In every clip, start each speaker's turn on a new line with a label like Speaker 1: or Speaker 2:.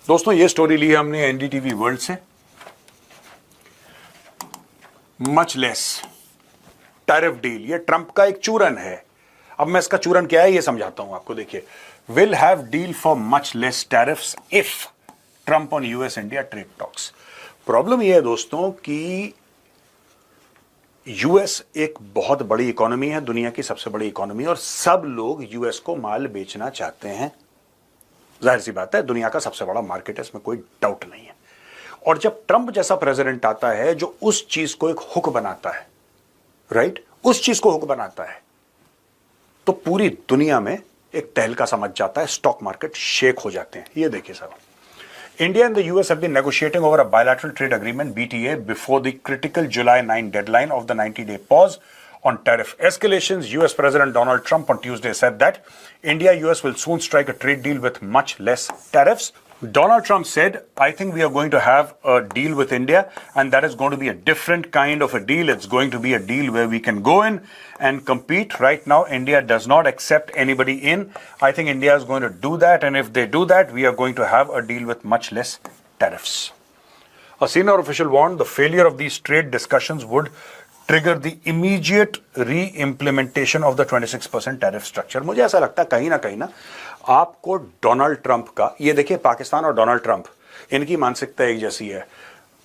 Speaker 1: दोस्तों ये स्टोरी ली है हमने एनडीटीवी वर्ल्ड से। मच लेस टैरिफ डील, ये ट्रंप का एक चूरन है। अब मैं इसका चूरन क्या है ये समझाता हूं आपको। देखिए, will have deal for much less tariffs if Trump on US India trade talks. Problem ये है दोस्तों कि यूएस एक बहुत बड़ी इकोनॉमी है, दुनिया की सबसे बड़ी इकोनॉमी, और सब लोग यूएस को माल बेचना चाहते हैं। जाहिर सी बात है, दुनिया का सबसे बड़ा मार्केट है, इसमें कोई डाउट नहीं है। और जब ट्रंप जैसा प्रेसिडेंट आता है जो उस चीज को एक हुक बनाता है, राइट, उस चीज को हुक बनाता है, तो पूरी दुनिया में एक तहलका समझ जाता है, स्टॉक मार्केट शेक हो जाते हैं। ये देखिए साहब, India and the US have been negotiating over a bilateral trade agreement (BTA) before the critical July 9 deadline of the 90-day pause on tariff escalations. US President Donald Trump on Tuesday said that India-US will soon strike a trade deal with much less tariffs. Donald Trump said, "I think we are going to have a deal with India, and that is going to be a different kind of a deal. It's going to be a deal where we can go in and compete. Right now, India does not accept anybody in. I think India is going to do that, and if they do that, we are going to have a deal with much less tariffs." A senior official warned the failure of these trade discussions would trigger the immediate re-implementation of the 26% tariff structure. मुझे ऐसा लगता है कहीं ना आपको Donald Trump का, ये देखिए पाकिस्तान और डोनाल्ड ट्रंप, इनकी मानसिकता एक जैसी है।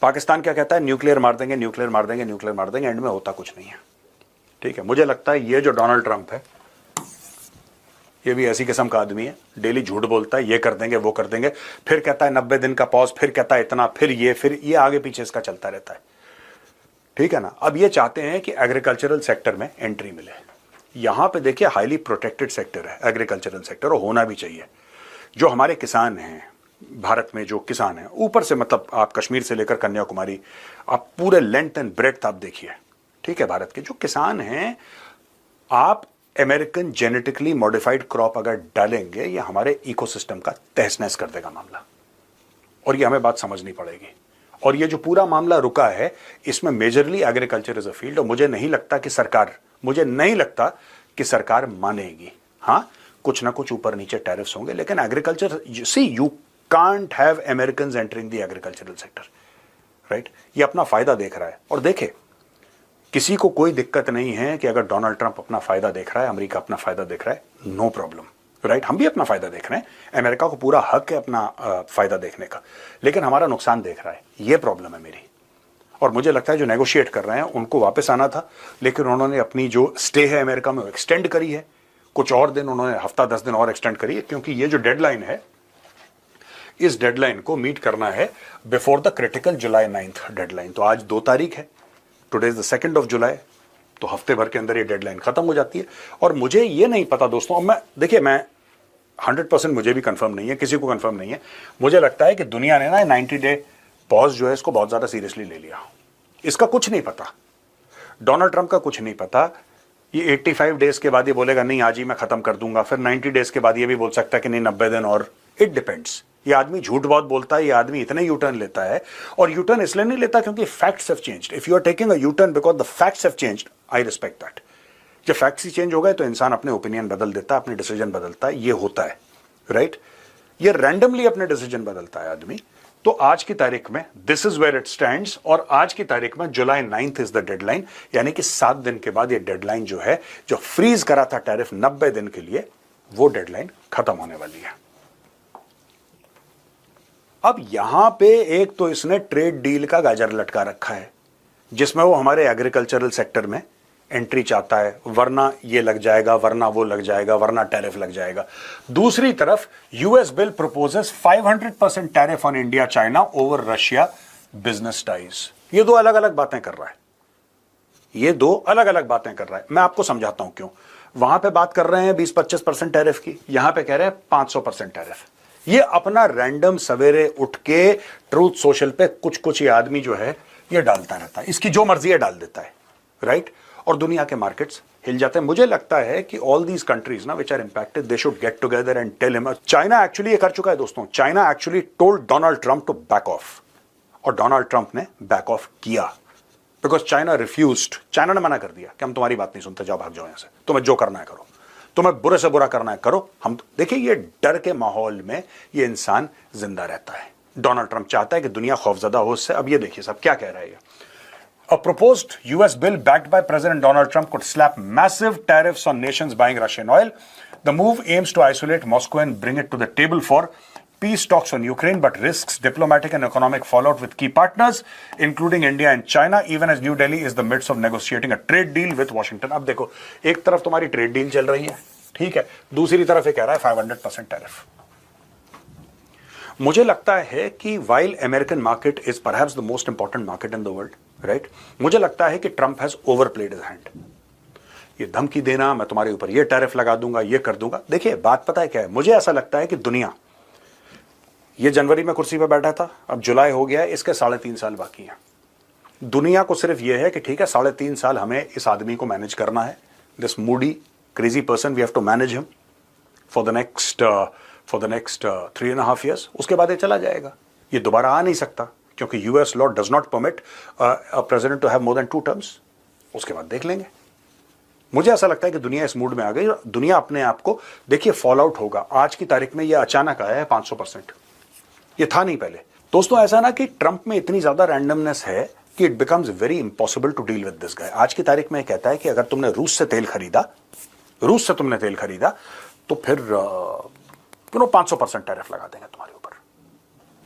Speaker 1: पाकिस्तान क्या कहता है, न्यूक्लियर मार देंगे, न्यूक्लियर मार देंगे, न्यूक्लियर मार देंगे, एंड में होता कुछ नहीं है। ठीक है, मुझे लगता है ये जो डोनाल्ड ट्रंप है ये भी ऐसी किस्म का आदमी है, डेली झूठ बोलता है, ये कर देंगे वो कर देंगे, फिर कहता है 90 दिन का पॉज, फिर कहता है इतना, फिर ये आगे पीछे इसका चलता रहता है। ठीक है ना। अब ये चाहते हैं कि एग्रीकल्चरल सेक्टर में एंट्री मिले। यहां पे देखिए हाईली प्रोटेक्टेड सेक्टर है एग्रीकल्चरल सेक्टर, और होना भी चाहिए। जो हमारे किसान हैं भारत में, जो किसान हैं ऊपर से, मतलब आप कश्मीर से लेकर कन्याकुमारी, आप पूरे लेंथ एंड ब्रेड्थ आप देखिए, ठीक है, भारत के जो किसान हैं, आप अमेरिकन जेनेटिकली मॉडिफाइड क्रॉप अगर डालेंगे, ये हमारे इकोसिस्टम का तहस नहस कर देगा मामला, और ये हमें बात समझनी पड़ेगी। और ये जो पूरा मामला रुका है, इसमें majorly agriculture is a field, और मुझे नहीं लगता कि सरकार मानेगी। हाँ, कुछ ना कुछ ऊपर नीचे टैरिफ्स होंगे, लेकिन agriculture, see you can't have Americans entering the agricultural sector, right. ये अपना फायदा देख रहा है, और देखे किसी को कोई दिक्कत नहीं है कि अगर डोनाल्ड ट्रंप अपना फायदा देख रहा है, अमेरिका अपना फायदा देख रहा है, नो प्रॉब्लम, राइट। हम भी अपना फायदा देख रहे हैं, अमेरिका को पूरा हक है अपना फायदा देखने का, लेकिन हमारा नुकसान देख रहा है, ये प्रॉब्लम है मेरी। और मुझे लगता है जो नेगोशिएट कर रहे हैं उनको वापस आना था, लेकिन उन्होंने अपनी जो स्टे है अमेरिका में वो एक्सटेंड करी है, कुछ और दिन उन्होंने, हफ्ता 10 दिन और एक्सटेंड करी है, क्योंकि ये जो डेडलाइन है, इस डेडलाइन को मीट करना है before the critical July 9 deadline. तो आज 2 तारीख है, टुडे इज द 2 जुलाई, तो हफ्ते भर के अंदर ये डेडलाइन खत्म हो जाती है। और मुझे ये नहीं पता दोस्तों, अब मैं 100% मुझे भी कंफर्म नहीं है, किसी को कंफर्म नहीं है, मुझे लगता है कि दुनिया ने ना 90 डे पॉज जो है इसको बहुत ज्यादा सीरियसली ले लिया। इसका कुछ नहीं पता, डोनाल्ड ट्रंप का कुछ नहीं पता। ये 85 डेज के बाद ये बोलेगा नहीं आज ही मैं खत्म कर दूंगा, फिर 90 डेज के बाद ये भी बोल सकता है कि नहीं 90 दिन, और इट डिपेंड्स। ये आदमी झूठ बहुत बोलता है, ये आदमी इतने यू टर्न लेता है, और यू टर्न इसलिए नहीं लेता क्योंकि facts have changed. If you are taking a U turn because the facts have changed, I respect that. जब फैक्ट्स ही चेंज हो गए तो इंसान अपने ओपिनियन बदल देता है, अपने डिसीजन बदलता है, ये होता है, राइट। ये रैंडमली अपने डिसीजन बदलता है आदमी। तो आज की तारीख में this is where it stands, और आज की तारीख में जुलाई 9 इज द डेडलाइन, यानी कि 7 दिन के बाद ये डेडलाइन जो है, जो फ्रीज करा था टैरिफ 90 दिन के लिए, वो डेडलाइन खत्म होने वाली है। अब यहां पे एक तो इसने ट्रेड डील का गाजर लटका रखा है, जिसमें वो हमारे एग्रीकल्चरल सेक्टर में एंट्री चाहता है, वरना ये लग जाएगा, वरना वो लग जाएगा, वरना टैरिफ लग जाएगा। दूसरी तरफ US bill proposes 500% tariff on India China over Russia business ties. ये 2 अलग अलग बातें कर रहा है, ये 2 अलग अलग बातें कर रहा है। मैं आपको समझाता हूं क्यों। वहां पे बात कर रहे हैं 20-25% टैरिफ की, यहां पे कह रहे हैं 500% टैरिफ। ये अपना रैंडम सवेरे उठ के ट्रूथ सोशल पे कुछ ये आदमी जो है ये डालता रहता है, इसकी जो मर्जी है डाल देता है, राइट। और दुनिया के मार्केट्स हिल जाते हैं। मुझे लगता है कि ऑल दीज कंट्रीज ना which are impacted, they should get together and tell him. China actually ये कर चुका है दोस्तों, China actually told Donald Trump to back off, और डोनाल्ड ट्रंप ने बैक ऑफ किया, बिकॉज चाइना रिफ्यूज्ड। चाइना ने मना कर दिया कि हम तुम्हारी बात नहीं सुनते, जाओ भाग जाओ यहां से, तुम्हें जो करना है करो। तुम्हें बुरे से बुरा करना है करो, हम देखिए ये डर के माहौल में ये इंसान जिंदा रहता है। डोनाल्ड ट्रंप चाहता है कि दुनिया खौफजदा हो इससे। अब ये देखिए सब क्या कह रहा है। A proposed US bill backed by President Donald Trump could slap massive tariffs on nations buying Russian oil. The move aims to isolate Moscow and bring it to the table for peace talks on Ukraine, but risks diplomatic and economic fallout with key partners, including India and China, even as New Delhi is the midst of negotiating a trade deal with Washington. अब देखो, एक तरफ तुम्हारी trade deal चल रही है, ठीक है, दूसरी तरफ ये कह रहा है 500% टैरिफ। मुझे लगता है कि while American market is perhaps the most important market in the world, right? मुझे लगता है कि ट्रंप हैज ओवरप्लेड हिज हैंड। ये धमकी देना, मैं तुम्हारे ऊपर ये टैरिफ लगा दूंगा, ये कर दूंगा। देखिए बात पता है क्या है, मुझे ऐसा लगता है कि दुनिया, ये जनवरी में कुर्सी पर बैठा था, अब जुलाई हो गया है, इसके 3.5 साल बाकी हैं। दुनिया को सिर्फ यह है कि ठीक है 3.5 साल हमें इस आदमी को मैनेज करना है, this moody crazy person, we have to manage him for the next 3.5 years। उसके बाद ये चला जाएगा, ये दोबारा आ नहीं सकता, क्योंकि US law does not permit a president to have more than 2 terms। उसके बाद देख लेंगे। मुझे ऐसा लगता है कि दुनिया इस मूड में आ गई, दुनिया अपने आप को, देखिए फॉल आउट होगा। आज की तारीख में यह अचानक आया है 500%, ये था नहीं पहले। दोस्तों ऐसा ना कि ट्रंप में इतनी ज्यादा रैंडमनेस है कि it becomes very impossible to deal with this guy. आज की तारीख में कहता है कि अगर तुमने रूस से तेल खरीदा तो फिर 500% टैरिफ लगा देंगे तुम्हारे ऊपर।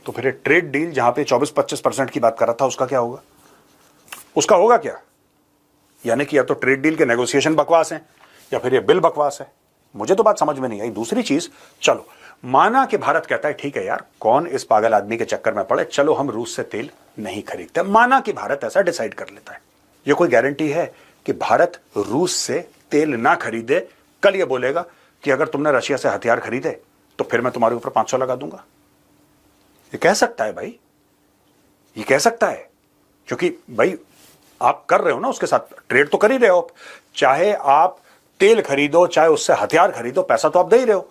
Speaker 1: तो फिर ट्रेड डील जहां पे 24-25% की बात कर रहा था, उसका क्या होगा? उसका होगा क्या? यानी कि या तो ट्रेड डील के नेगोशिएशन बकवास हैं या फिर ये बिल बकवास है। मुझे तो बात समझ में नहीं आई। दूसरी चीज, चलो माना कि भारत कहता है ठीक है यार, कौन इस पागल आदमी के चक्कर में पड़े, चलो हम रूस से तेल नहीं खरीदते। माना कि भारत ऐसा डिसाइड कर लेता है, ये कोई गारंटी है कि भारत रूस से तेल ना खरीदे? कल ये बोलेगा कि अगर तुमने रशिया से हथियार खरीदे तो फिर मैं तुम्हारे ऊपर 500 लगा दूंगा। ये कह सकता है भाई, ये कह सकता है, क्योंकि भाई आप कर रहे हो ना, उसके साथ ट्रेड तो कर ही रहे हो। चाहे आप तेल खरीदो, चाहे उससे हथियार खरीदो, पैसा तो आप दे ही रहे हो,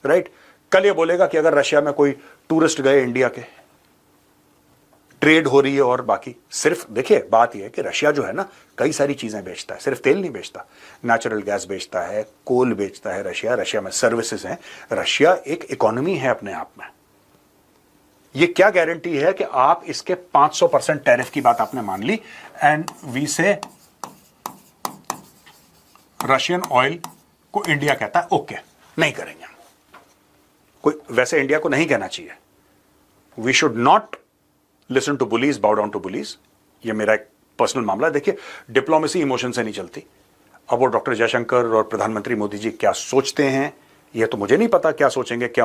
Speaker 1: राइट? कल ये बोलेगा कि अगर रशिया में कोई टूरिस्ट गए इंडिया के, ट्रेड हो रही है, और बाकी सिर्फ देखिए बात यह है कि रशिया जो है ना कई सारी चीजें बेचता है, सिर्फ तेल नहीं बेचता, नेचुरल गैस बेचता है, कोल बेचता है रशिया में सर्विसेज हैं। रशिया एक इकोनॉमी है अपने आप में। ये क्या गारंटी है कि आप इसके 500% टैरिफ की बात आपने मान ली एंड वी से रशियन ऑयल को इंडिया कहता है ओके, नहीं करेंगे। कोई वैसे इंडिया को नहीं कहना चाहिए, we should not listen to bullies, bow down to bullies. ये मेरा एक पर्सनल मामला है। देखिए डिप्लोमेसी इमोशन से नहीं चलती। अब वो डॉक्टर जयशंकर और प्रधानमंत्री मोदी जी क्या सोचते हैं, ये तो मुझे नहीं पता क्या सोचेंगे, क्या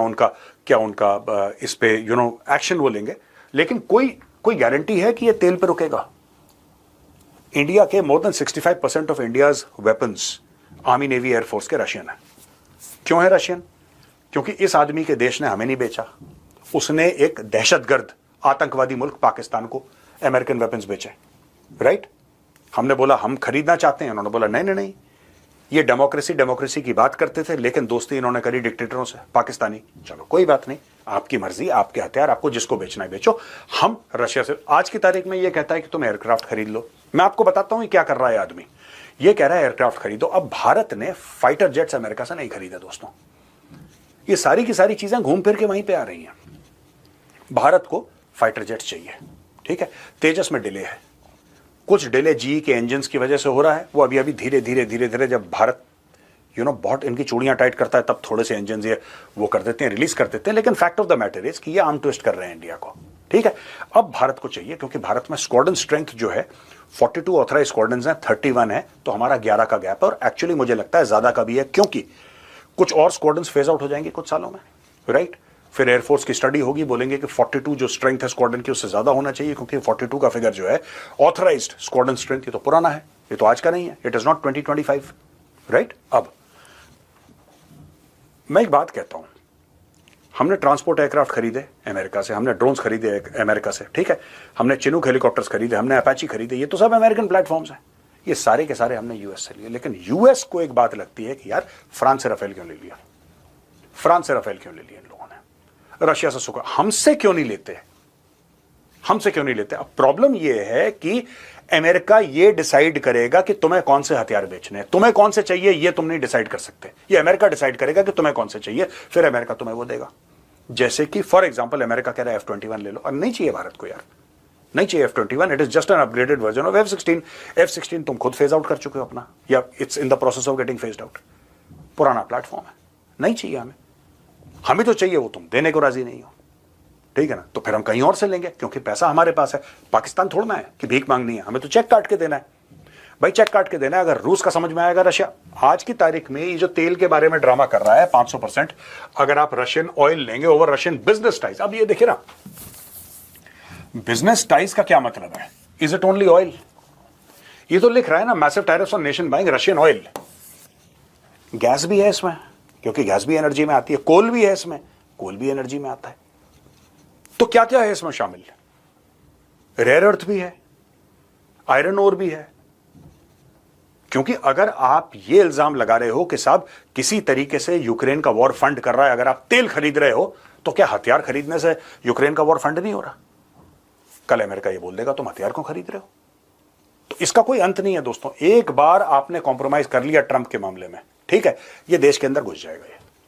Speaker 1: उनका इस पे एक्शन वो लेंगे। लेकिन कोई गारंटी है कि ये तेल पे रुकेगा? इंडिया के more than 65% of India's weapons, army, navy, air force के रशियन है। क्यों है रशियन? क्योंकि इस आदमी के देश ने हमें नहीं बेचा, उसने एक दहशतगर्द आतंकवादी मुल्क पाकिस्तान को अमेरिकन वेपन्स बेचे, राइट? हमने बोला हम खरीदना चाहते हैं, उन्होंने बोला नहीं। ये डेमोक्रेसी की बात करते थे, लेकिन दोस्ती इन्होंने करी डिक्टेटरों से, पाकिस्तानी। चलो कोई बात नहीं, आपकी मर्जी, आपके हथियार, आपको जिसको बेचना है बेचो। हम रशिया से आज की तारीख में ये कहता है कि तुम एयरक्राफ्ट खरीद लो। मैं आपको बताता हूं क्या कर रहा है आदमी। ये कह रहा है एयरक्राफ्ट खरीदो। अब भारत ने फाइटर जेट्स अमेरिका से नहीं खरीदा दोस्तों। ये सारी की सारी चीजें घूम फिर के वहीं पे आ रही हैं। भारत को फाइटर जेट्स चाहिए, ठीक है। तेजस में डिले है, कुछ डिले जी के इंजन की वजह से हो रहा है। वो अभी धीरे जब भारत बहुत इनकी चूड़ियां टाइट करता है तब थोड़े से इंजन ये वो कर देते हैं, रिलीज कर देते हैं। लेकिन fact of the matter is कि ये आर्म ट्विस्ट कर रहे हैं इंडिया को, ठीक है। अब भारत को चाहिए, क्योंकि भारत में स्क्वाड्रन स्ट्रेंथ जो है 42 ऑथराइज स्क्वाड्रन है, 31 है, तो हमारा 11 का गैप है। और एक्चुअली मुझे लगता है ज्यादा का भी है, क्योंकि कुछ और स्क्वाड्रन फेज आउट हो जाएंगे कुछ सालों में, राइट? फिर एयरफोर्स की स्टडी होगी, बोलेंगे कि 42 जो स्ट्रेंथ है स्क्वाड्रन की उससे ज्यादा होना चाहिए, क्योंकि 42 का फिगर जो है ऑथराइज्ड स्क्वाड्रन स्ट्रेंथ, ये तो पुराना है, ये तो आज का नहीं है, इट इज नॉट 2025, राइट? अब मैं एक बात कहता हूं, हमने ट्रांसपोर्ट एयरक्राफ्ट खरीदे अमेरिका से, हमने ड्रोन्स खरीदे अमेरिका से, ठीक है, हमने चिनूक हेलीकॉप्टर्स खरीदे, हमने अपाची खरीदे, ये तो सब अमेरिकन प्लेटफॉर्म्स हैं। ये सारे के सारे हमने यूएस से लिए। लेकिन यूएस को एक बात लगती है कि यार फ्रांस से राफेल क्यों ले लिया, इन लोगों ने, रशिया से सुखोई, हमसे क्यों नहीं लेते? हमसे क्यों नहीं लेते? अब प्रॉब्लम यह है कि अमेरिका ये डिसाइड करेगा कि तुम्हें कौन से हथियार बेचने हैं, तुम्हें कौन से चाहिए ये तुम नहीं डिसाइड कर सकते। ये अमेरिका डिसाइड करेगा कि तुम्हें कौन से चाहिए, फिर अमेरिका तुम्हें वो देगा। जैसे कि फॉर एग्जांपल अमेरिका कह रहा है F-21 ले लो, और नहीं चाहिए भारत को यार, नहीं चाहिए F-21, it is just an upgraded version of F-16। F-16 तुम खुद फेज आउट कर चुके हो अपना, या it's in the process of getting phased out. पुराना प्लेटफॉर्म है, नहीं चाहिए हमें, हमें तो चाहिए, वो तुम देने को राजी नहीं हो, ठीक है ना? तो फिर हम कहीं और से लेंगे, क्योंकि पैसा हमारे पास है। पाकिस्तान थोड़ना है कि भीख मांगनी है, हमें तो चेक काट के देना है भाई, चेक काट के देना है। अगर रूस का समझ में आएगा, रशिया आज की तारीख में ये जो तेल के बारे में ड्रामा कर रहा है 500%, अगर आप रशियन ऑयल लेंगे ओवर रशियन बिजनेस टाइज, अब ये देखिए ना, बिजनेस टाइज का क्या मतलब है? Is it only oil? ये तो लिख रहा है ना, massive tariffs on nation buying Russian oil. Gas भी है इसमें, क्योंकि गैस भी एनर्जी में आती है, कोल भी है इसमें, कोल भी एनर्जी में आता है। तो क्या क्या है इसमें शामिल? रेयर अर्थ भी है, आयरन ओर भी है। क्योंकि अगर आप ये इल्जाम लगा रहे हो कि साहब किसी तरीके से यूक्रेन का वॉर फंड कर रहा है, अगर आप तेल खरीद रहे हो, तो क्या हथियार खरीदने से यूक्रेन का वॉर फंड नहीं हो रहा? कल अमेरिका ये बोल देगा तुम हथियार क्यों खरीद रहे हो? तो इसका कोई अंत नहीं है दोस्तों। एक बार आपने कॉम्प्रोमाइज कर लिया ट्रंप के मामले में, ठीक है, ये देश के अंदर घुस जाएगा।